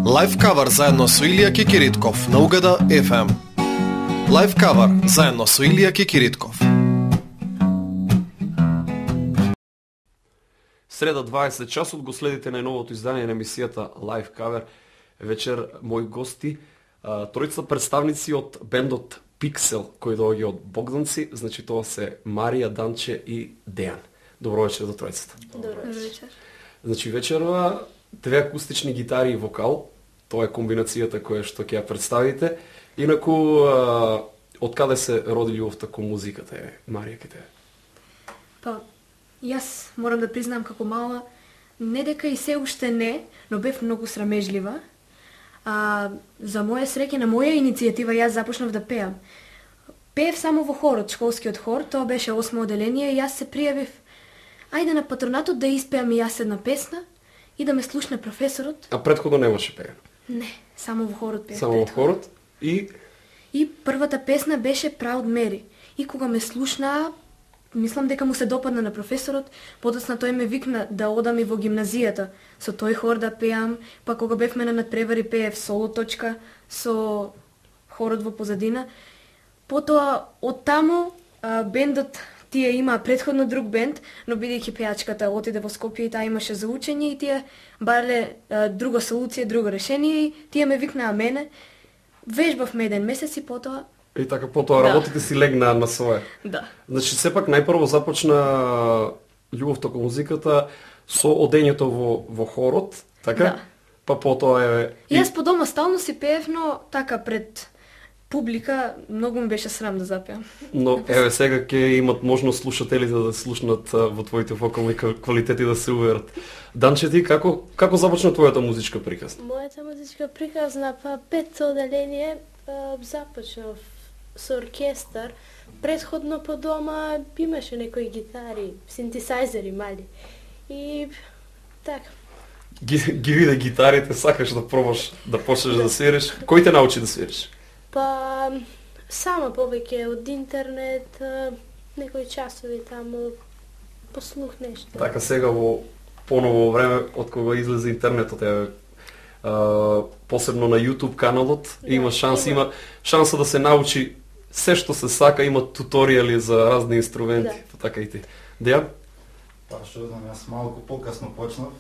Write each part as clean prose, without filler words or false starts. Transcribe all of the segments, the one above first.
Лайф кавер заедно со Илија Кикиритков на Угада FM. Лайф кавер заедно со Илија Кикиритков. Среда 20 часот го следите најновото издание на емисијата Лайф кавер. Вечер мои гости, тројца представници од бендот Пиксел, кој доаѓа од Богданци, значи тоа се Марија, Данче и Дејан. Добро вечер до тројцата. Добро вечер. Значи вечерва две акустични гитари и вокал, тоа е комбинацијата која што ќе ја представите. Инаку, од каде се роди љубовта кон музиката, Марија, ке тебе? Па, јас морам да признам како мала, не дека и се уште не, но бев многу срамежлива. За моја среќа, на моја иницијатива, јас започнав да пеам. Пеев само во хорот, школскиот хор, тоа беше 8 оделение и јас се пријавив. Ајде на патронатот да испеам и јас една песна и да ме слушне професорот. А предходно немаше пеено? Не, само во хорот пеев. Само во хорот и првата песна беше Proud Mary. И кога ме слушнаа, мислам дека му се допадна на професорот, подоцна тој ме викна да одам и во гимназијата, со тој хор да пеам, па кога бевме на надпревари пеев соло точка со хорот во позадина. Потоа од таму бендот тие има претходно друг бенд, но бидејќи пеачката отиде во Скопје и таа имаше за учење и тие барале друга солуција, друго решение и тие ме викнаа мене. Вежбавме еден месец и потоа и така потоа работите си легнаа на свое. Да. Значи сепак најпрво започна љубовта кон музиката со одењето во хорот, така? Да. Па потоа е Јас по дома стално си пеев, но така пред публика многу ми беше срам да запеам. Но еве сега ќе имат можност слушателите да слушнат во твоите вокални квалитети да се уверат. Данче, ти како започна твојата музичка приказна? Мојата музичка приказна, па петто оделение започнав со оркестар. Претходно по дома имаше некои гитари, синтесайзери мали. И така. Ги виде гитарите, сакаш да пробаш да почнеш да свириш. Кој те научи да свириш? Па сама повеќе од интернет, некои часови таму, послух нешто. Така сега во поново време од кога излезе интернетот посебно на YouTube каналот, има шанса да се научи се што се сака, има туторијали за разни инструменти, така и ти. Дејан? Па што знам, јас малку покасно почнав,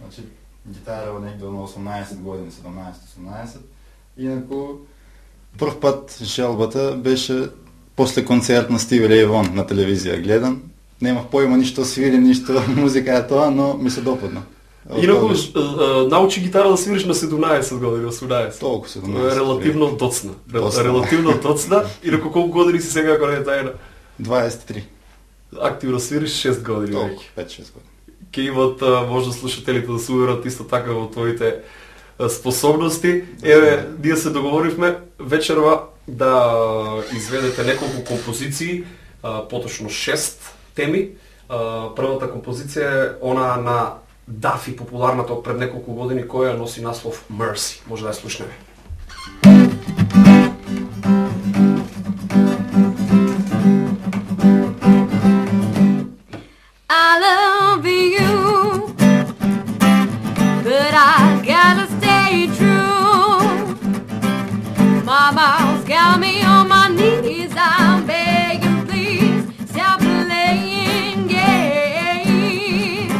значи гитара некаде на 18 години, 17-18, инаку прв пат желбата беше после концерт на Стиви Рей Вон на телевизија гледам. Немав појма ништо свири, ништо музика е тоа, но ми се допадна. Инаку научи гитара да свириш на 17 години, 18. Толку 17. Релативно доцна. Релативно доцна. Инаку колку години си сега, ако не е тајна? 23. Активно свириш 6 години. Толку, 5-6 години. Ке имат можда слушателите да се уверат исто така во твоите способности. Еве, ние се договоривме вечерва да изведете неколку композиции, поточно 6 теми. Првата композиција е она на Дафи, популарната од пред неколку години, која носи наслов Mercy. Може да ја слушнеме. I love you, but I gotta stay true. Mama's got me on my knees, I'm begging, please stop playing games.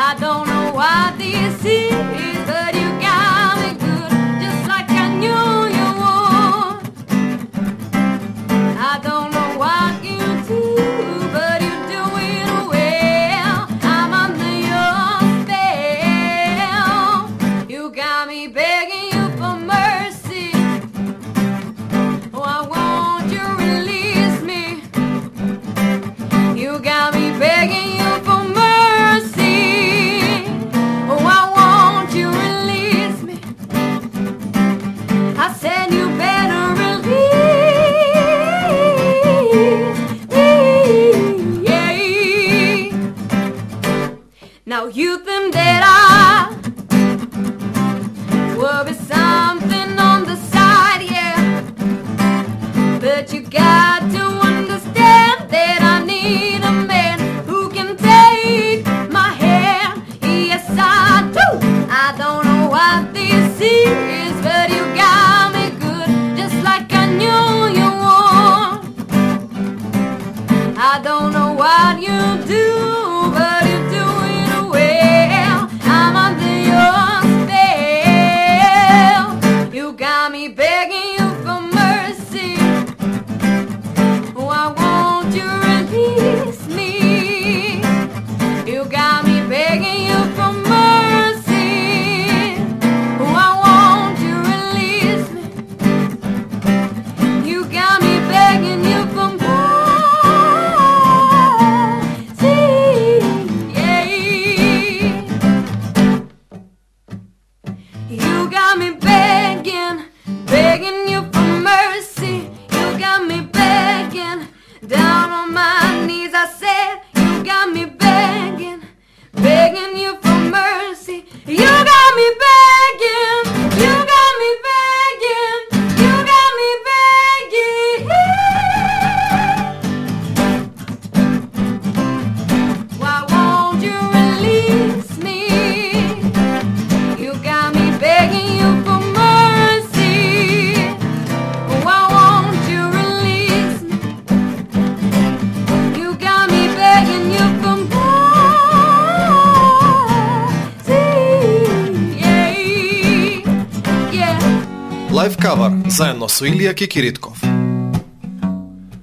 I don't know what this is, but you got me good, just like I knew you would. I don't know what you do, but you do it well. I'm under your spell. You got me begging you for mercy. begging, begging you for mercy. You got me begging, down on my knees I said, you got me begging, begging you for mercy. You got me begging, you got me begging, you got me begging. Why won't you release me? You got me begging you for mercy. Why won't you release me? You got me begging you for mercy. Yeah, yeah. Live cover заедно со Илија Кикиритков.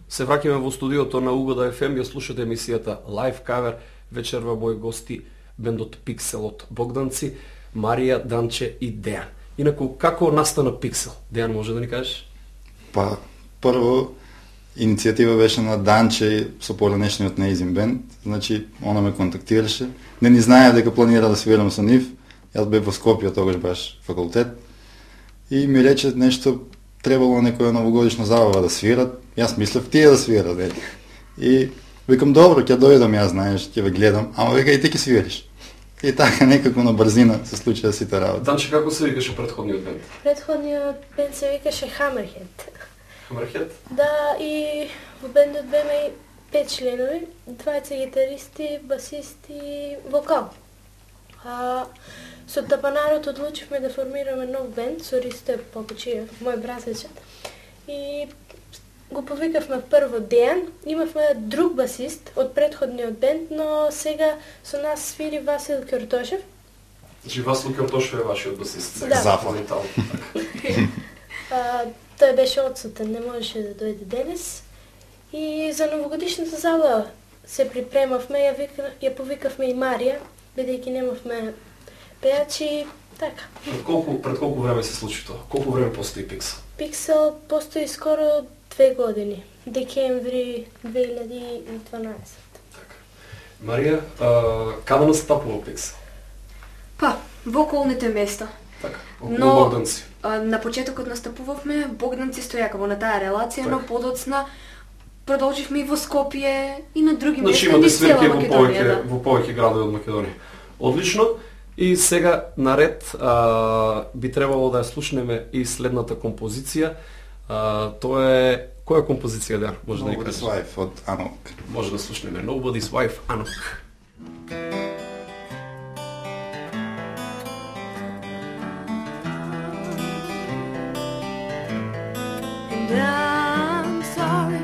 Се враќаме во студиото на Угода FM, ја слушате емисијата Live Cover. Вечерва мои гости бендот Пиксел од Богданци, Марија, Данче и Дејан. Инаку, како настана Пиксел? Дејан, може да ни кажеш? Па, прво, иницијатива беше на Данче со поранешниот неизин бенд. Значи, она ме контактираше. Не ни знаев дека планира да свирам со нив. Јас бев во Скопје, тогаш баш факултет. И ми рече нешто, требало некоја новогодишна забава да свират. Јас мислев тие да свират, нели? И викам, добро, ќе дојдам, јас, знаеш, ќе ве гледам, ама века и ти ќе свириш. И така некако на брзина се случија сите работи. Данче, како се викаше претходниот бенд? Предходниот бенд се викаше Hammerhead. Хамерхет? Да, и во бендот беме 5 членови, двајца гитаристи, басисти и вокал. Со тапанарот одлучивме да формираме нов бенд со Ристе Попачиев, мој братече. И го повикавме прво Дејан, имавме друг басист од претходниот бенд, но сега со нас свири Васил Кјортошев. Значи, Васил Кјортошев е вашиот басист. Да. Зафа. Тој беше одсутен, не можеше да дојде денес. И за новогодишната забава се припремавме, ја повикавме и Марија, бидејќи немавме пејачи, така. Пред колку време се случи тоа? Колку време постои Пиксел? Пиксел постои скоро 2 години, декември 2012. Така. Марија, каде настапува Пиксел? Па, во околните места. Така, околу Но Богданци. на почетокот настапувавме, Богданци стојака во на таа релација, Така. но подоцна продолживме и во Скопје и на други Значи места, имате низ цела свирки Македонија. Да. во повеќе градови од Македонија. Одлично. И сега наред би требало да ја слушнеме и следната композиција. Тоа е која композиција да може да ни Nobody's кажеш? Wife од Анок. Може да слушнеме Nobody's Wife, Анок. And I'm sorry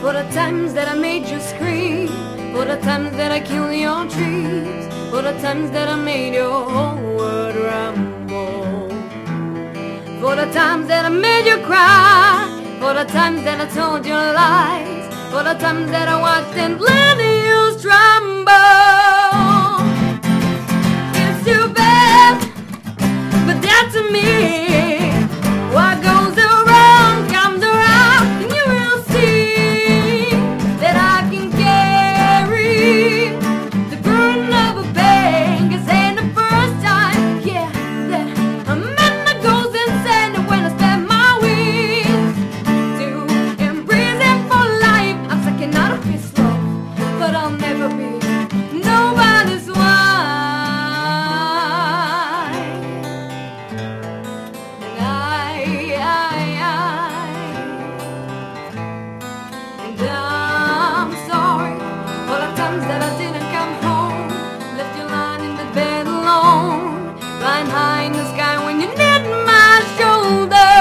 for the times that I made you scream, for the times that I killed your dreams, for the times that I made your whole world rumble, for the times that I made you cry, for the times that I told you lies, for the times that I watched and let you tremble. It's too bad, but that's me. What goes around comes around, and you will see that I can carry the burden of a pain. 'Cause ain't the first time, yeah, that a man that goes insane when I spread my wings to imprison for life. I'm sucking out of his love, but I'll never be nobody's wife. And I'm sorry for the times that I didn't come home, left you lying in the bed alone, flying high in the sky when you need my shoulder.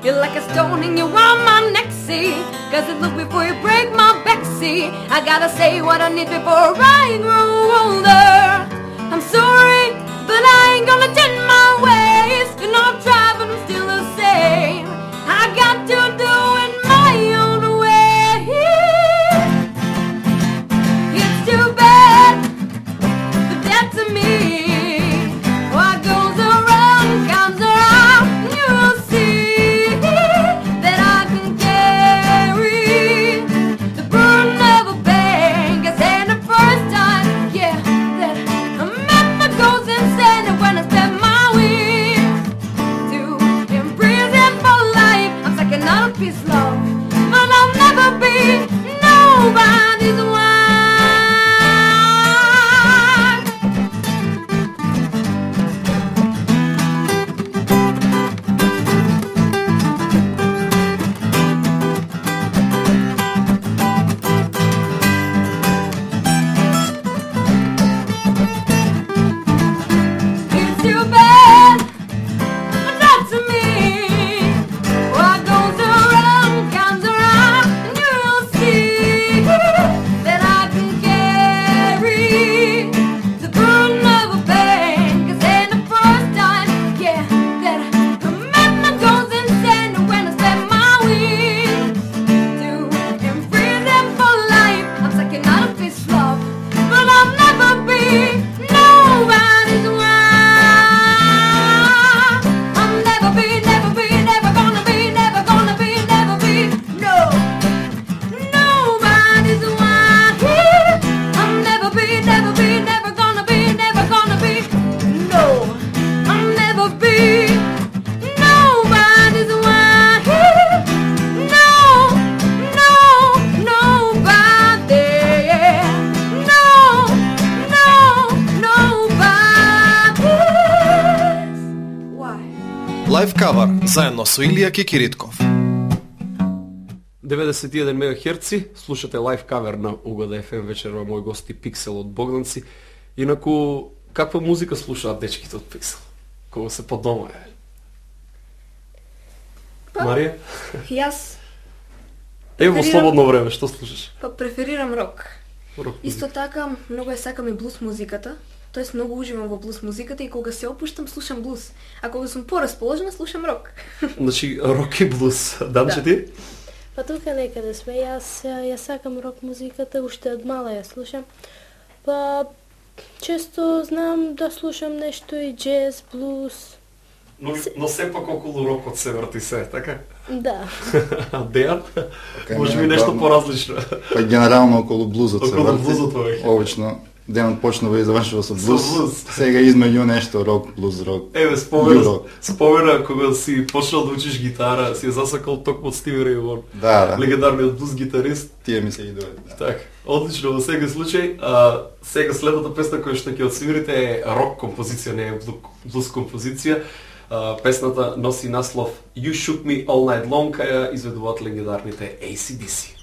You're like a stone and you're on my neck, see, 'cause it look before you break my back, see. I gotta say what I need before I grow older. I'm sorry, but I ain't gonna change my ways. You know I've tried, but I'm still the same. I got to do it my own way. It's too bad, but that's me. What goes around comes around. You'll see that I can carry the burden of a pain. 'Cause ain't the first time, yeah, that a man that goes in Лайв кавар заедно со Илија Кекиритков. 91 МГц, слушате лайв кавер на Угода FM вечерва, мој гости Пиксел од Богданци. Инаку, каква музика слушаат дечките од Пиксел? Кога се по дома е? Марија? Јас Во слободно време, што слушаш? преферирам рок. Рок Исто така, многу ја сакам и блус музиката. Тоест, многу уживам во блус музиката и кога се опуштам, слушам блус. А кога сум порасположена, слушам рок. Значи, рок и блус. Данче ти? Па тука некаде сме. Ја сакам рок музиката, уште од мала ја слушам. Па често знам да слушам нешто и джез, блус. Но сепак околу рокот се врти се, така? Да. Дејан? Може би нешто поразлично. Па генерално околу блузот се Околу врти. блузот веќе. Обично денот почнува и завршува со блуз. Со блуз. Сега измеѓу нешто рок, блуз, рок. Еве, Юро. спомена кога си почнал да учиш гитара, си ја засакал токму од Стиви Рей Вон, Да. легендарниот блуз гитарист. Тие ми се идоли. Да. Така, одлично во секој случај. Сега следната песна која што ќе отсвирите е рок композиција, не е блуз композиција. Песната носи наслов You Shook Me All Night Long, кај ја изведуваат легендарните AC/DC.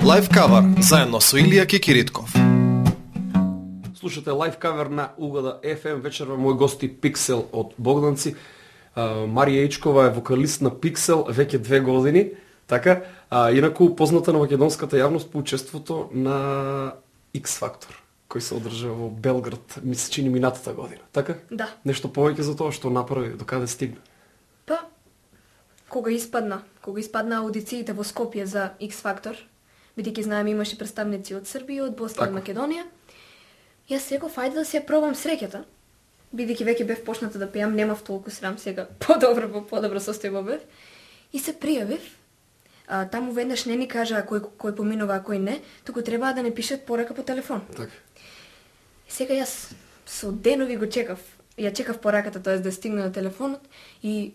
Лайв кавар заедно со Илија Кекиритков. Слушате лайв кавер на Угода FM, вечерва мој гости Пиксел од Богданци. Марија Ичкова е вокалист на Пиксел веќе 2 години. Така, инаку позната на македонската јавност по учеството на X Factor, кој се одржа во Белград, ми се чини минатата година. Така? Да. Нешто повеќе за тоа што направи, до каде стигна? Па, кога испадна аудициите во Скопје за X Factor, бидејќи знаеме имаше представници од Србија, од Босна и Македонија, јас реков, ајде да се ја пробам среќата. Бидејќи веќе бев почната да пеам, немав толку срам, сега подобро состојба бев. И се пријавив. Таму веднаш не ни кажа кој поминува, а кој не, туку требаа да не пишат порака по телефон. Така. Сега јас со денови го чекав. Ја чекав пораката, тоест да стигне на телефонот, и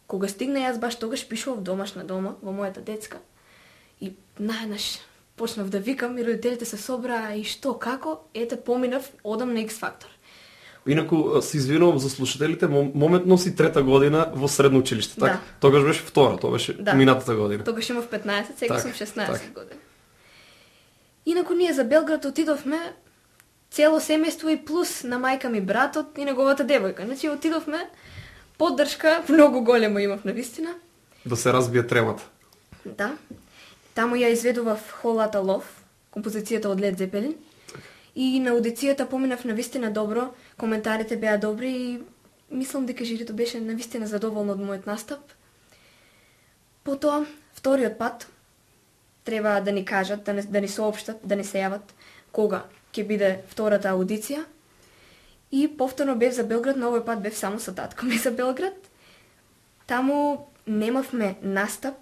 кога стигна јас баш тогаш пишував домашна дома во мојата детска. И наеднаш почнав да викам и родителите се собраа и што, како, ете поминав, одам на X Factor. Инаку се извинувам за слушателите, моментно си трета година во средно училиште, така? Да. Тогаш беше втора, тоа беше минатата година. Тогаш имав 15, сега сум 16 так. година. Инаку ние за Белград отидовме цело семејство и плюс на мајка ми братот и неговата девојка. Значи отидовме, поддршка многу голема имав навистина. Да се разбие тремата. Да. Таму ја изведував Whole Lotta Love, композицијата од Led Zeppelin. И на аудицијата поминав навистина добро, коментарите беа добри и мислам дека жирито беше навистина задоволно од мојот настап. Потоа, вториот пат, треба да ни кажат, да ни соопштат, да ни се јават кога ќе биде втората аудиција. И повторно бев за Белград, но овој пат бев само со татко ми за Белград. Таму немавме настап,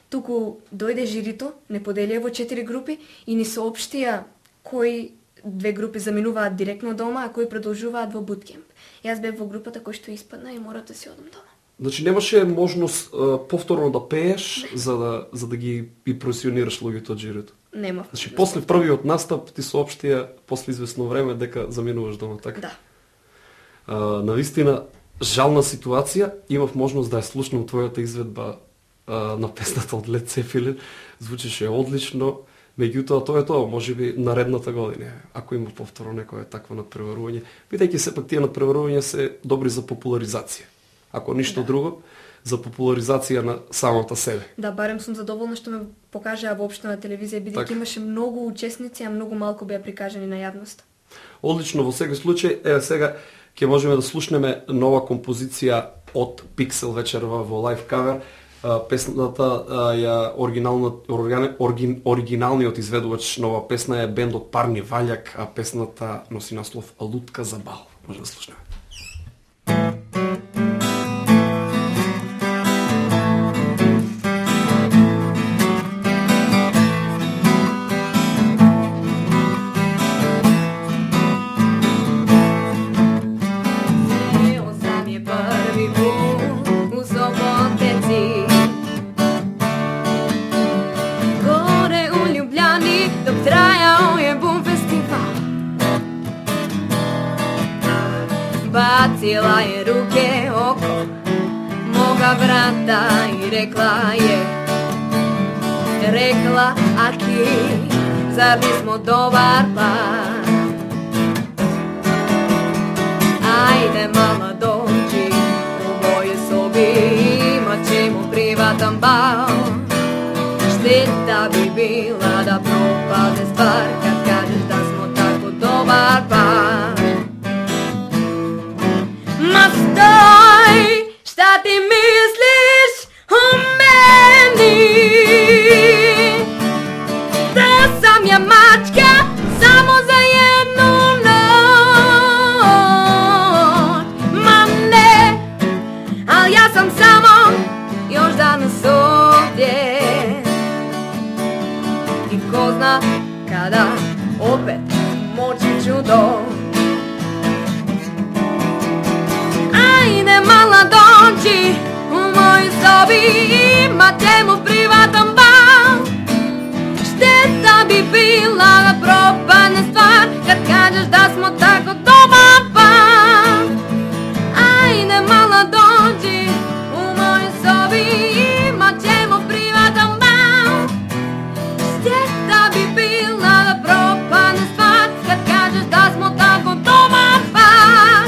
туку дојде жирито, не поделија во 4 групи и ни соопштија кои 2 групи заминуваат директно дома, а кои продолжуваат во буткемп. Јас бев во групата кој што испадна и мора да си одам дома. Значи немаше можност повторно да пееш за да ги импресионираш луѓето од жирито. Немав. Значи после првиот настап ти соопштија после известно време дека заминуваш дома, така? Да. Навистина жална ситуација, имав можност да ја слушнам твојата изведба на песната од Led Zeppelin, звучеше одлично. Меѓутоа, тоа е тоа, можеби наредната година, ако има повторно некоја таква надпреварување, бидејќи сепак тие надпреварувања се добри за популаризација. Ако ништо друго, за популаризација на самата себе. Да, барем сум задоволна што ме покажаа воопшто на телевизија, бидејќи имаше многу учесници, а многу малку беа прикажани на јавноста. Одлично, во секој случај, еве сега ќе можеме да слушнеме нова композиција од Pixel вечерва во лайв кавер. Песната ја оригиналниот изведувач на оваа песна е бендот Парни Ваљак, а песната носи наслов Лутка за бал. Може да слушнеме. Bacila je ruke oko moga vrata i rekla je, Aki, zar nismo dobar par? Ajde mala dođi u moje sobi, imat ćemo privatan bal. Šteta bi bila da propadne stvar kad kažeš da smo tako dobar par. Ma stoj, šta ti misliš o meni? Da sam ja mačka samo za jednu noć. Ma ne, al ja sam samo još danas ovdje. I ko zna kada opet moći ću doći. Ajde mala dođi u moju sobi, imat ćemo privatan bal. Šteta bi bila da propadne stvar kad kažeš da smo tako dobar par. Ajde mala dođi u moju sobi, imat ćemo privatan bal. Šteta bi bila da propadne stvar kad kažeš da smo tako dobar par.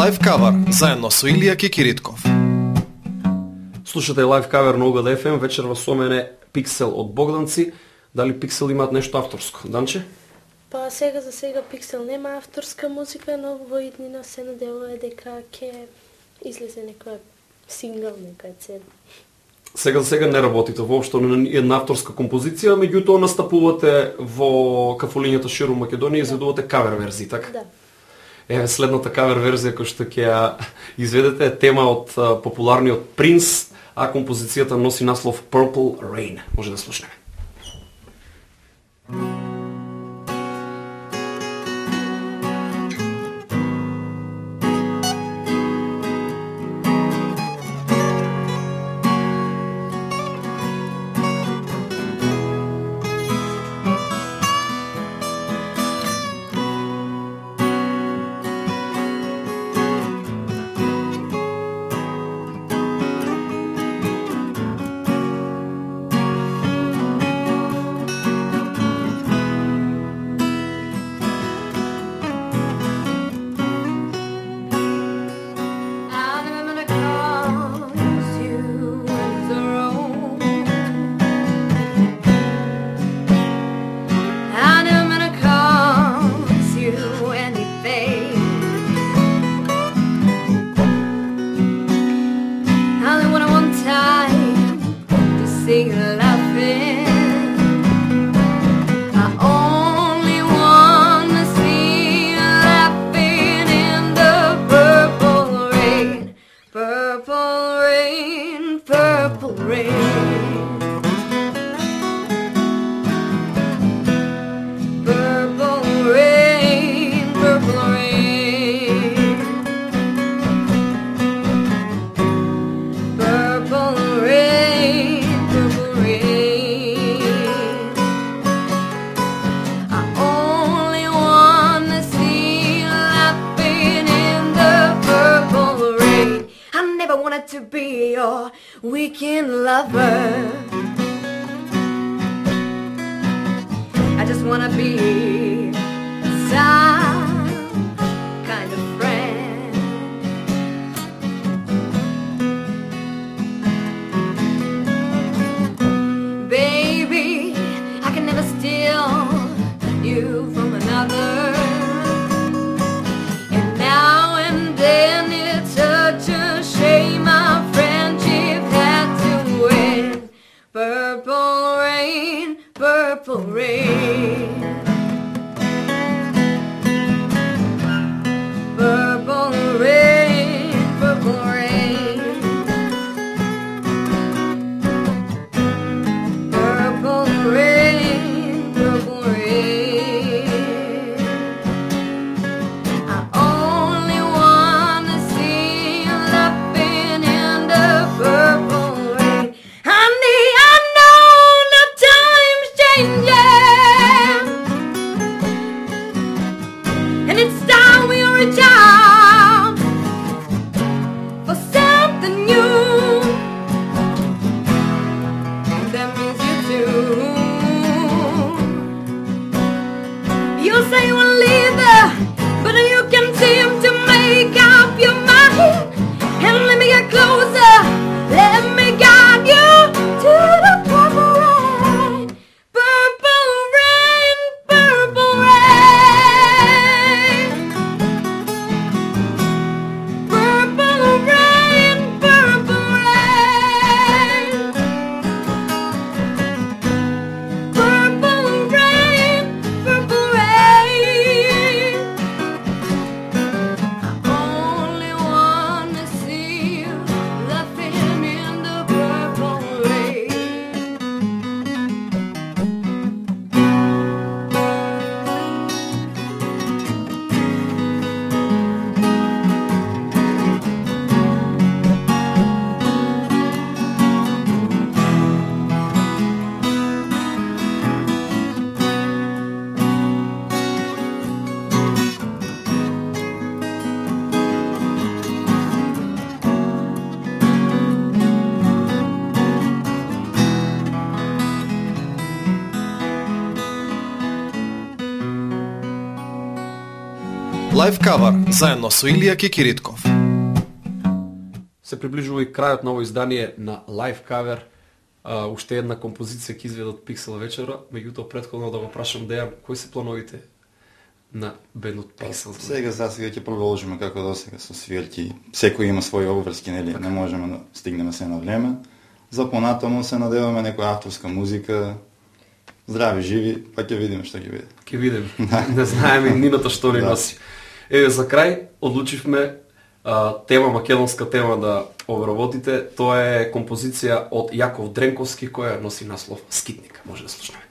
Лайф кавар заедно со Илија Кикиритков. Слушате лайф кавер на Угад FM, вечерва со мене Пиксел од Богданци. Дали Пиксел имаат нешто авторско? Данче? Па сега за сега Пиксел нема авторска музика, но во иднина се надевува дека ќе излезе некоја сингл, некоја цел. Сега за сега не работите воопшто на една авторска композиција, меѓутоа настапувате во кафулињата ширум Македонија и изведувате кавер верзии, така? Да. Еве следната кавер верзија која што ќе ја изведете е тема од популарниот Принц, а композицијата носи наслов Purple Rain. Може да слушнеме. Лайф кавар заедно со Илија Кикиритков. се приближува и крајот на ово издание на Live Cover. Уште една композиција ќе изведат Пиксел вечера, меѓутоа претходно да го прашам Дејан, кои се плановите на бендот Пиксел? Сега ќе продолжиме како досега со свирки. Секој има своји обврски, нели? Не можеме да стигнеме се на време. За понатаму се надеваме некоја авторска музика. Здрави, живи, па ќе видиме што ќе биде. Ќе видиме. Не знаеме нината што ни носи. Еве за крај одлучивме тема, македонска тема да обработите. Тоа е композиција од Јаков Дренковски која носи наслов Скитник. Може да слушнеме.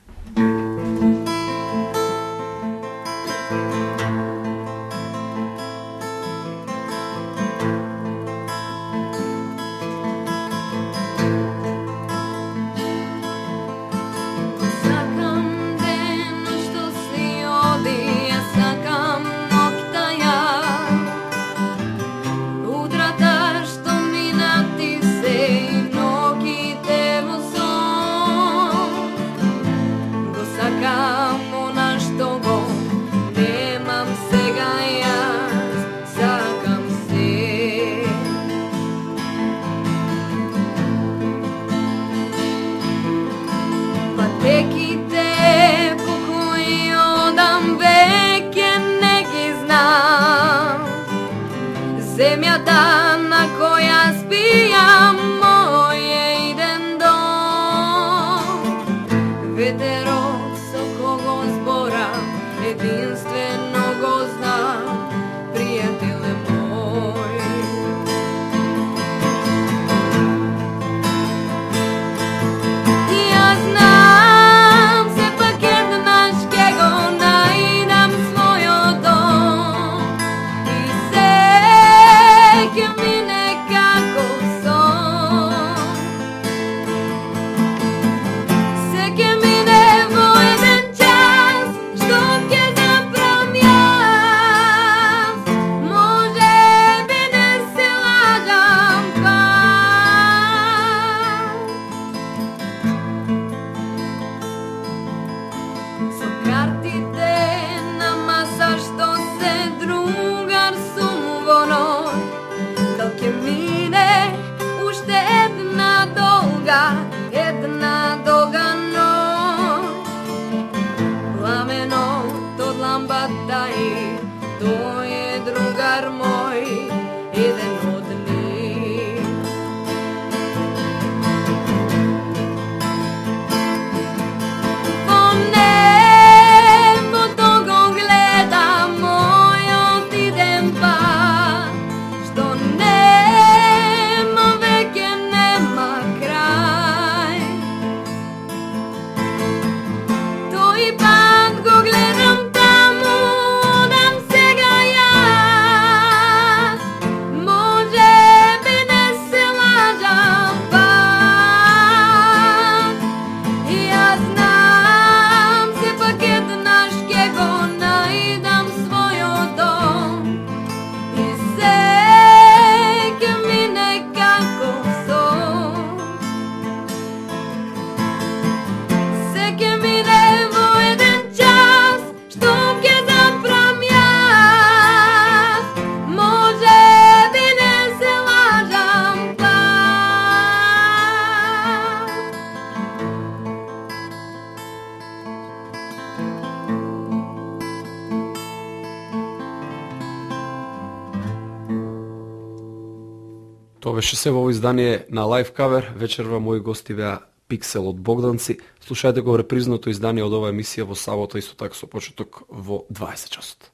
Земјата на која спијам моје иден дом. Ветерот со кого зборам единствено го знам, пријателе мој. Јас знам сепак еднаш ќе го најдам својот дом и ќе мине како сон. Се ќе мине во еден час, што ќе забрам јас. Може би не се лажам пак. Со картите на маса што се другар сум во ној, ќе мине уште една долга ноќ. Пламенот од лампата и тој е другар мој, еден од нив. Во небото го гледам мојот иден пат, што тој пат го гледам таму, одам сега јас. Може би не се лажам пак. Јас знам сепак еднаш ќе го најдам својот дом и се ќе мине како сон. Се ќе мине во еден час, што ќе забрам јас. Може би не се лажам пак. Тоа беше се во ово издание на Live Cover. Вечерва мои гости беа Пиксел од Богданци. Слушајте го репризното издание од оваа емисија во сабота, исто така со почеток во 20 часот.